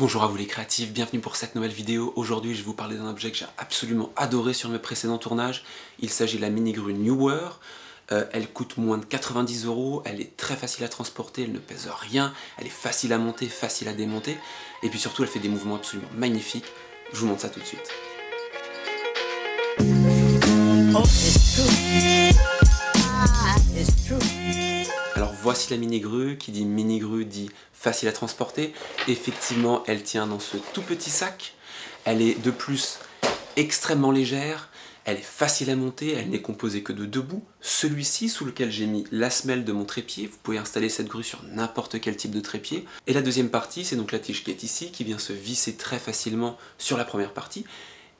Bonjour à vous les créatifs, bienvenue pour cette nouvelle vidéo. Aujourd'hui je vais vous parler d'un objet que j'ai absolument adoré sur mes précédents tournages. Il s'agit de la mini grue Newer. Elle coûte moins de 90 €, elle est très facile à transporter, elle ne pèse rien, elle est facile à monter, facile à démonter, et puis surtout elle fait des mouvements absolument magnifiques. Je vous montre ça tout de suite. Alors voici la mini grue, qui dit mini grue dit facile à transporter. Effectivement, elle tient dans ce tout petit sac. Elle est de plus extrêmement légère, elle est facile à monter, elle n'est composée que de deux bouts. Celui-ci sous lequel j'ai mis la semelle de mon trépied, vous pouvez installer cette grue sur n'importe quel type de trépied. Et la deuxième partie, c'est donc la tige qui est ici, qui vient se visser très facilement sur la première partie,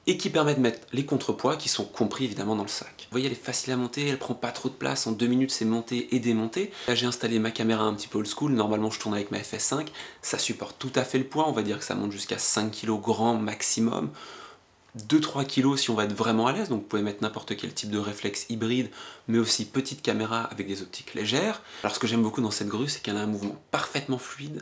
et qui permet de mettre les contrepoids qui sont compris évidemment dans le sac. Vous voyez, elle est facile à monter, elle prend pas trop de place, en 2 minutes c'est monté et démonté. Là j'ai installé ma caméra un petit peu old school, normalement je tourne avec ma FS5, ça supporte tout à fait le poids, on va dire que ça monte jusqu'à 5 kg grand maximum. 2-3 kg si on va être vraiment à l'aise, donc vous pouvez mettre n'importe quel type de réflexe hybride, mais aussi petite caméra avec des optiques légères. Alors ce que j'aime beaucoup dans cette grue, c'est qu'elle a un mouvement parfaitement fluide,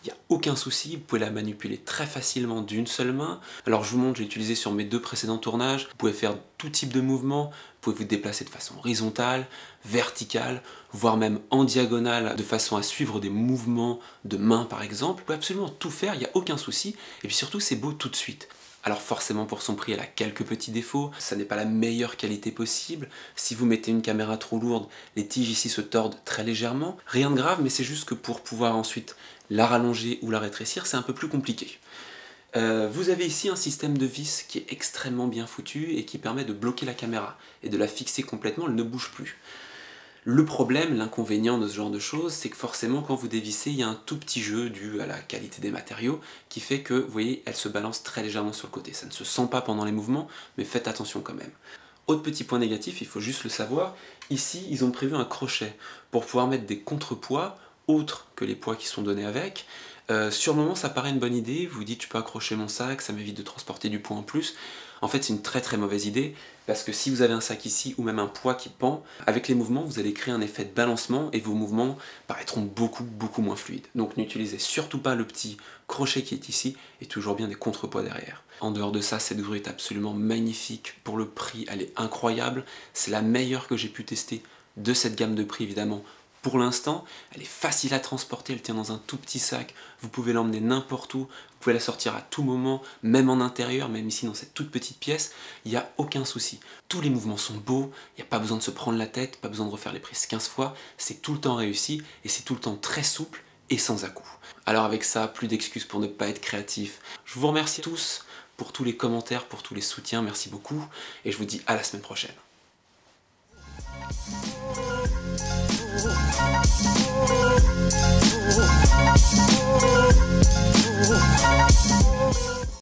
il n'y a aucun souci, vous pouvez la manipuler très facilement d'une seule main. Alors je vous montre, j'ai utilisé sur mes 2 précédents tournages, vous pouvez faire tout type de mouvement, vous pouvez vous déplacer de façon horizontale, verticale, voire même en diagonale, de façon à suivre des mouvements de main par exemple. Vous pouvez absolument tout faire, il n'y a aucun souci, et puis surtout c'est beau tout de suite. Alors forcément pour son prix elle a quelques petits défauts, ça n'est pas la meilleure qualité possible, si vous mettez une caméra trop lourde, les tiges ici se tordent très légèrement, rien de grave mais c'est juste que pour pouvoir ensuite la rallonger ou la rétrécir c'est un peu plus compliqué. Vous avez ici un système de vis qui est extrêmement bien foutu et qui permet de bloquer la caméra et de la fixer complètement, elle ne bouge plus. Le problème, l'inconvénient de ce genre de choses, c'est que forcément quand vous dévissez, il y a un tout petit jeu dû à la qualité des matériaux qui fait que, vous voyez, elle se balance très légèrement sur le côté. Ça ne se sent pas pendant les mouvements, mais faites attention quand même. Autre petit point négatif, il faut juste le savoir, ici ils ont prévu un crochet pour pouvoir mettre des contrepoids autres que les poids qui sont donnés avec. Sur le moment ça paraît une bonne idée, vous vous dites je peux accrocher mon sac, ça m'évite de transporter du poids en plus. En fait c'est une très mauvaise idée, parce que si vous avez un sac ici ou même un poids qui pend, avec les mouvements vous allez créer un effet de balancement et vos mouvements paraîtront beaucoup moins fluides. Donc n'utilisez surtout pas le petit crochet qui est ici et toujours bien des contrepoids derrière. En dehors de ça, cette grue est absolument magnifique, pour le prix elle est incroyable, c'est la meilleure que j'ai pu tester de cette gamme de prix évidemment. Pour l'instant, elle est facile à transporter, elle tient dans un tout petit sac, vous pouvez l'emmener n'importe où, vous pouvez la sortir à tout moment, même en intérieur, même ici dans cette toute petite pièce, il n'y a aucun souci. Tous les mouvements sont beaux, il n'y a pas besoin de se prendre la tête, pas besoin de refaire les prises 15 fois, c'est tout le temps réussi et c'est tout le temps très souple et sans à-coups. Alors avec ça, plus d'excuses pour ne pas être créatif. Je vous remercie tous pour tous les commentaires, pour tous les soutiens, merci beaucoup et je vous dis à la semaine prochaine.